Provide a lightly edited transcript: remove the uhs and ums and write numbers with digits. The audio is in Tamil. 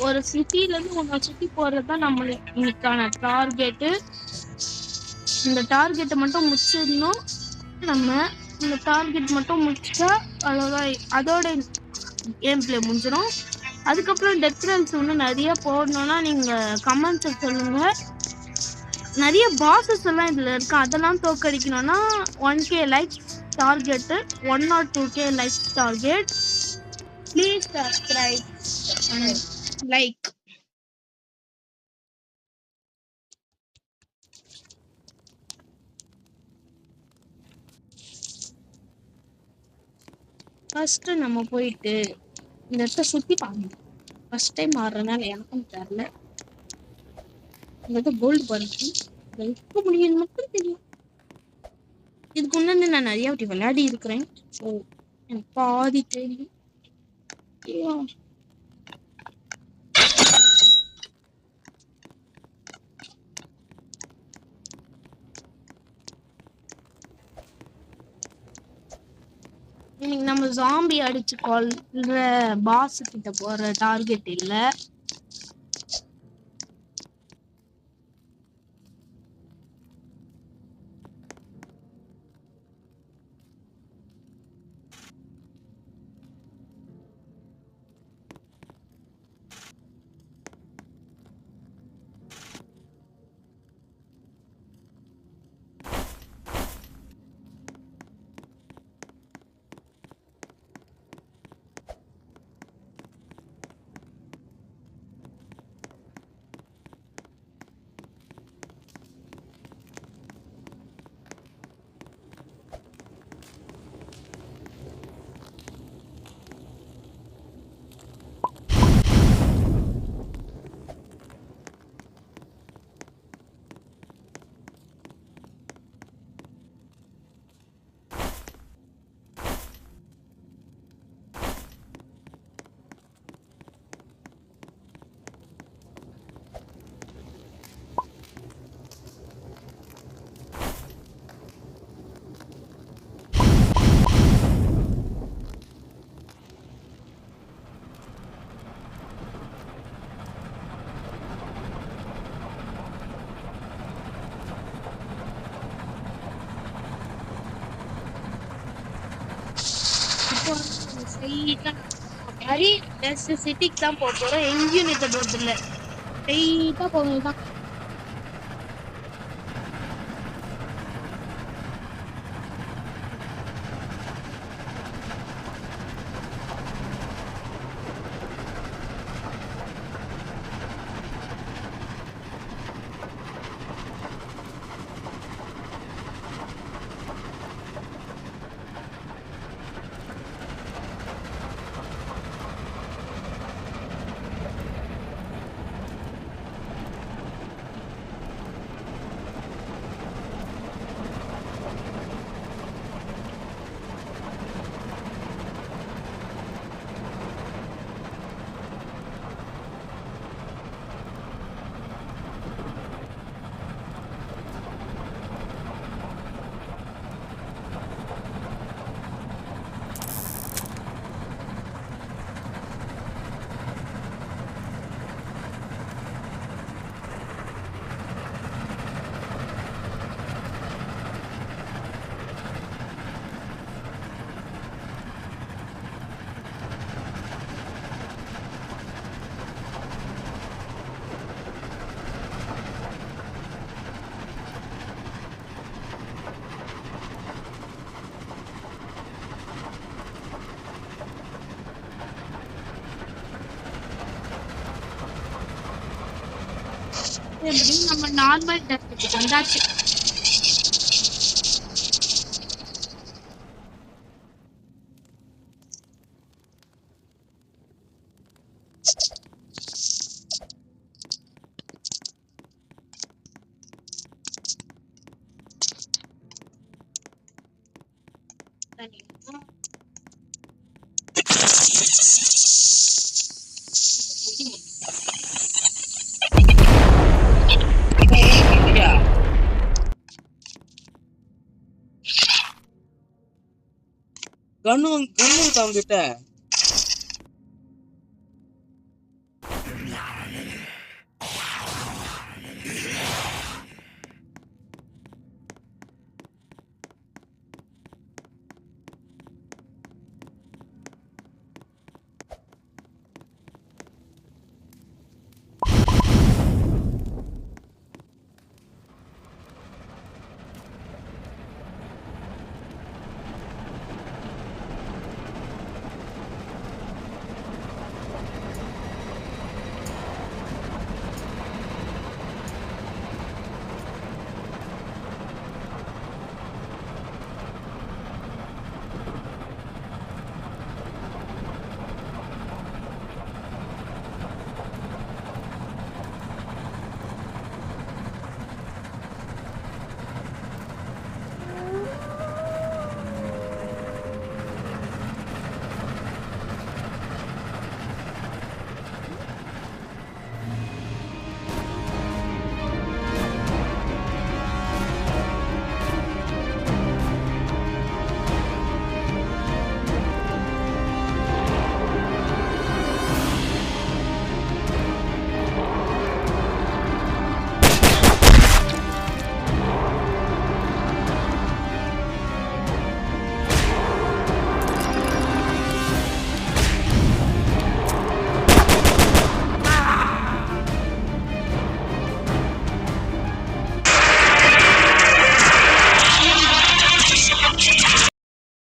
ஒரு சிட்டில இருந்து இன்னொரு சிட்டி போறதுதான் நம்மளுக்கான டார்கெட்டு. இந்த டார்கெட்டை மட்டும் முடிச்சிடணும். நம்ம இந்த டார்கெட் மட்டும் முடிச்சுட்டா அவ்வளோதான், அதோட கேம் பிளே முடிஞ்சிடும். அதுக்கப்புறம் டெத் ரன்ஸ் இன்னும் நிறைய போடணும்னா நீங்க கமெண்ட்ஸை சொல்லுங்க. நிறைய பாசஸ் எல்லாம் இதுல இருக்கு, அதெல்லாம் தோக்கடிக்கணும்னா 1K likes target, 1 or 2K likes target. Please subscribe and like. First நம்ம போயிட்டு இந்த இடத்த சுத்தி பார்க்கணும். ஃபர்ஸ்ட் டைம் ஆடுறதுனால எனக்கும் தெரியல. இந்த கோல்டு பண்ணி வைக்க முடியும்னு மட்டும் தெரியும். இதுக்கு முன்னாடி நான் நிறைய வாட்டி விளையாடி இருக்கிறேன், ஸோ எனக்கு பாதி தெரியும். இன்னைக்கு நம்ம ஜாம்பி அடிச்சு கொல்ற பாஸ் கிட்ட போற டார்கெட் இல்ல. மாதிரி சிட்டிக்கு தான் போக போறோம், எங்கேயும் நிற்க போறது இல்லை, ஸ்ட்ரெயிட்டா போகணும். நம்ம நார்மல் டெஸ்ட்டுக்கு வந்தாச்சு. கண்ணு அவங்கிட்ட